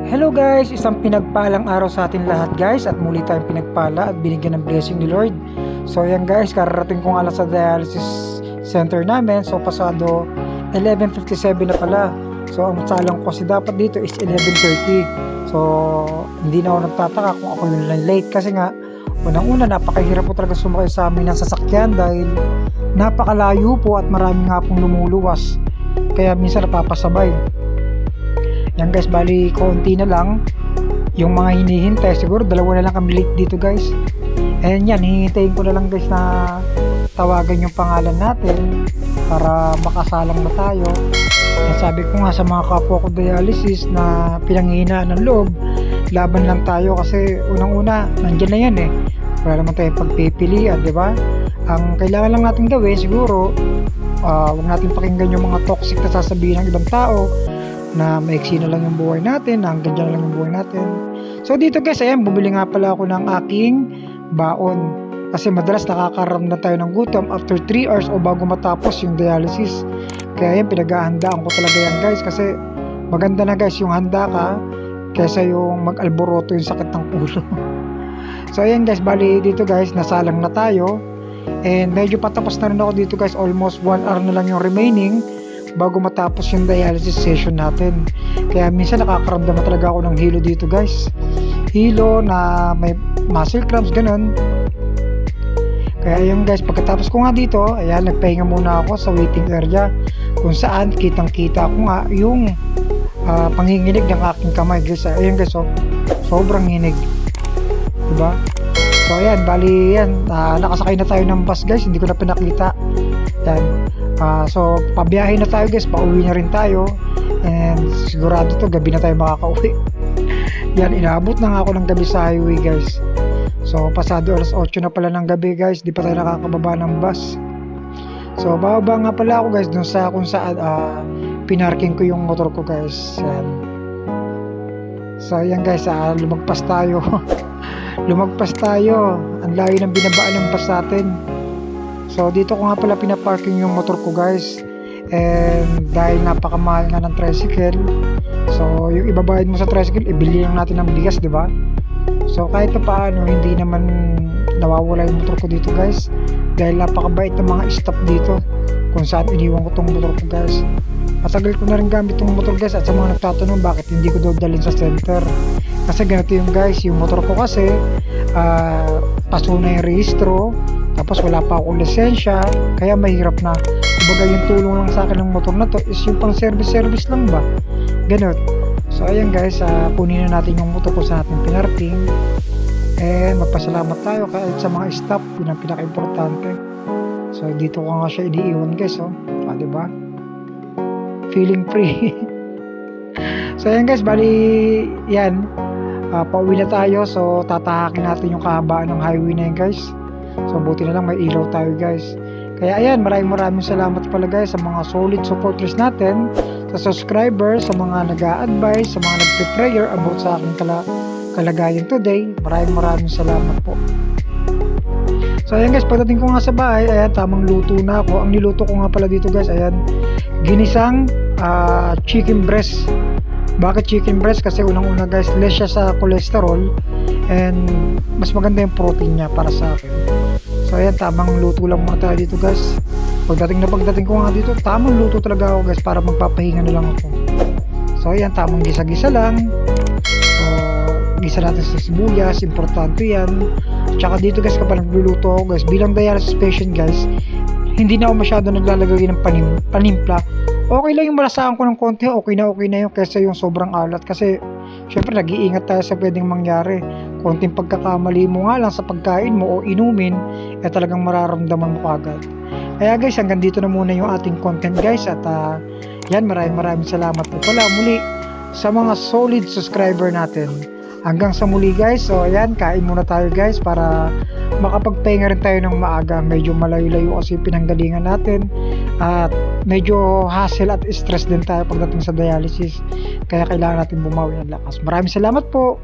Hello guys, isang pinagpalang araw sa atin lahat guys, at muli tayong pinagpala at binigyan ng blessing ni Lord. So ayan guys, kararating ko nga lang sa dialysis center namin. So pasado 11:57 na pala. So ang salang ko kasi dapat dito is 11:30. So hindi na ako nagtataka kung ako yung late, kasi nga unang-una napakahirap po talaga sumakay sa amin ng sasakyan dahil napakalayo po at marami nga pong lumuluwas, kaya minsan napapasabay. Yan guys, bali konti na lang yung mga hinihintay. Siguro dalawa na lang kami late dito guys. And yan, hihintayin ko na lang guys na tawagan yung pangalan natin para makasalang na tayo. And sabi ko nga sa mga kapwa ko dialysis na pinanghihinaan ng loob, laban lang tayo kasi unang-una nandyan na yan eh. Wala naman tayong pagpipilian, di ba? Ang kailangan lang natin gawin siguro, huwag natin pakinggan yung mga toxic na sasabihin ng ibang tao na maiksi na lang yung buhay natin, na hanggang dyan lang yung buhay natin. So dito guys, ayan, bumili nga pala ako ng aking baon. Kasi madalas nakakaramdam tayo ng gutom after 3 hours o bago matapos yung dialysis. Kaya yan, pinaghahandaan ko talaga yan guys, kasi maganda na guys yung handa ka kaysa yung mag-alboroto yung sakit ng ulo. So ayan guys, bali dito guys, nasalang na tayo. And medyo patapos na rin ako dito guys, almost 1 hour na lang yung remaining bago matapos yung dialysis session natin. Kaya minsan nakakaramdam na talaga ako ng hilo dito guys. Hilo na may muscle cramps, ganun. Kaya yun guys, pagkatapos ko nga dito, ayan, nagpahinga muna ako sa waiting area kung saan kitang kita ko nga yung panginginig ng aking kamay guys. Ayan guys, oh, sobrang hinig, diba? So ayan, bali yan, nakasakay na tayo ng bus guys, hindi ko na pinakita. Yan. So pabiyahe na tayo guys, pauwi na rin tayo. And sigurado to gabi na tayo makakauwi. Yan, inaabot na nga ako ng gabi sa highway guys. So pasado alas 8 na pala ng gabi guys, di pa tayo nakakababa ng bus. So bababa nga pala ako guys dun sa kung saan pinarking ko yung motor ko guys. Yan. So yan guys, lumagpas tayo. Lumagpas tayo. Ang layo ng binabaan ng bus natin. So dito ko nga pala pinaparking yung motor ko guys. And dahil napakamahal nga ng tricycle, so yung ibabayad mo sa tricycle, ibili lang natin ng bigas, di ba? So kahit pa paano, hindi naman nawawala yung motor ko dito guys, dahil napakabait ng mga stop dito kung saan iniwan ko tong motor ko guys. Matagal ko na rin gamit tong motor guys, at sa mga nagtatanong bakit hindi ko daw dalhin sa center, kasi ganito yung guys, yung motor ko kasi paso na yung rehistro, tapos wala pa akong lisensya, kaya mahirap na. Kumbaga yung tulong lang sa akin ng motor na to is yung pang service lang ba, ganun. So ayan guys, punin na natin yung motor ko sa ating pinarking, and magpasalamat tayo kahit sa mga staff, yun ang pinaka-importante. So dito ko nga siya iniiwan guys, oh, diba? Feeling free. So ayan guys, bali yan, pauwi na tayo. So tatahakin natin yung kahabaan ng highway na yan guys. So buti na lang may ilaw tayo guys. Kaya ayan, maraming salamat pala guys sa mga solid supporters natin, sa subscribers, sa mga nag-a-advise, sa mga nag-prayer about sa aking kalagayan today. Maraming salamat po. So ayan guys, pagdating ko nga sa bahay, ayan, tamang luto na ako. Ang niluto ko nga pala dito guys, ayan, ginisang chicken breast. Bakit chicken breast? Kasi unang-una guys, less siya sa cholesterol and mas maganda yung protein niya para sa akin. So ayan, tamang luto lang muna tayo dito guys. Pagdating ko nga dito, tamang luto talaga ako guys, para magpapahinga na lang ako. So ayan, tamang gisa-gisa lang. So gisa natin sa sibuyas, importante yan. Tsaka dito guys, kapag nagluluto ako guys, bilang dialysis patient guys, hindi na ako masyado naglalagay ng panimpla. Okay lang yung malasahan ko ng konti, okay na yun, kaysa yung sobrang alat. Kasi syempre nag-iingat tayo sa pwedeng mangyari. Konting pagkakamali mo nga lang sa pagkain mo o inumin, talagang mararamdaman mo agad. Kaya guys, hanggang dito na muna yung ating content guys. At yan, maraming salamat po pala muli sa mga solid subscriber natin. Hanggang sa muli guys. So ayan, kain muna tayo guys para makapagpahinga rin tayo ng maaga. Medyo malayo-layo kasi pinanggalingan natin, at medyo hassle at stress din tayo pagdating sa dialysis, kaya kailangan natin bumawi ng lakas. Maraming salamat po.